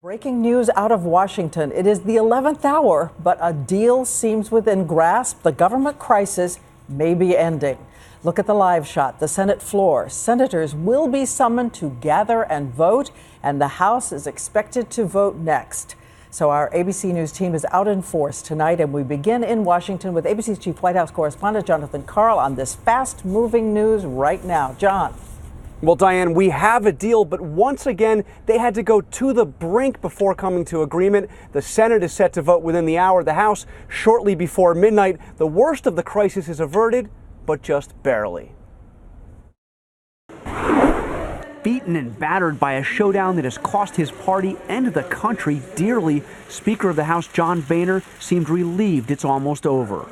Breaking news out of Washington. It is the 11th hour, but a deal seems within grasp. The government crisis may be ending. Look at the live shot, the Senate floor. Senators will be summoned to gather and vote, and the House is expected to vote next. So our ABC News team is out in force tonight, and we begin in Washington with ABC's chief White House correspondent Jonathan Karl on this fast-moving news right now. John. Well, Diane, we have a deal, but once again, they had to go to the brink before coming to agreement. The Senate is set to vote within the hour. The House shortly before midnight. The worst of the crisis is averted, but just barely. Beaten and battered by a showdown that has cost his party and the country dearly, Speaker of the House John Boehner seemed relieved it's almost over.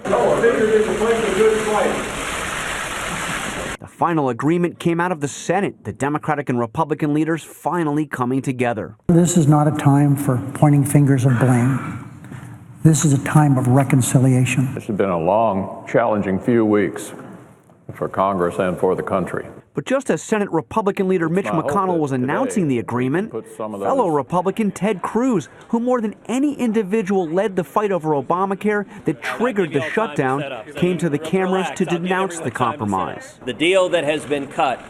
The final agreement came out of the Senate, the Democratic and Republican leaders finally coming together. This is not a time for pointing fingers of blame. This is a time of reconciliation. This has been a long, challenging few weeks for Congress and for the country. But just as Senate Republican leader Mitch McConnell was announcing the agreement, fellow Republican Ted Cruz, who more than any individual led the fight over Obamacare that triggered the shutdown, came to the cameras to denounce the compromise. The deal that has been cut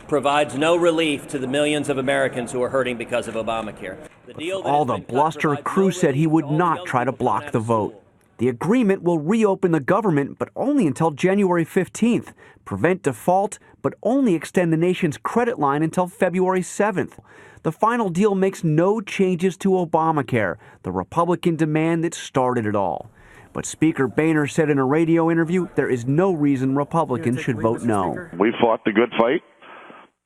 provides no relief to the millions of Americans who are hurting because of Obamacare. For all the bluster, Cruz said he would not try to block the vote. The agreement will reopen the government, but only until January 15th, prevent default, but only extend the nation's credit line until February 7th. The final deal makes no changes to Obamacare, the Republican demand that started it all. But Speaker Boehner said in a radio interview there is no reason Republicans should vote no. We fought the good fight.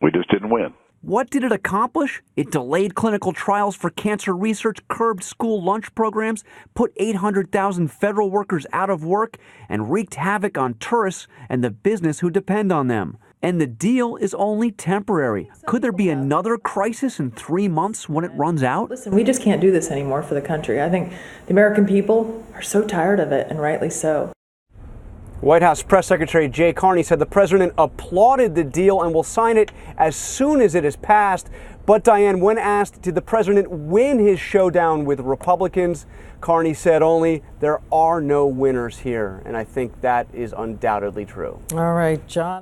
We just didn't win. What did it accomplish? It delayed clinical trials for cancer research, curbed school lunch programs, put 800,000 federal workers out of work, and wreaked havoc on tourists and the business who depend on them. And the deal is only temporary. Could there be another crisis in 3 months when it runs out? Listen, we just can't do this anymore for the country. I think the American people are so tired of it, and rightly so. White House Press Secretary Jay Carney said the president applauded the deal and will sign it as soon as it is passed. But Diane, when asked, did the president win his showdown with Republicans, Carney said only, there are no winners here. And I think that is undoubtedly true. All right, John.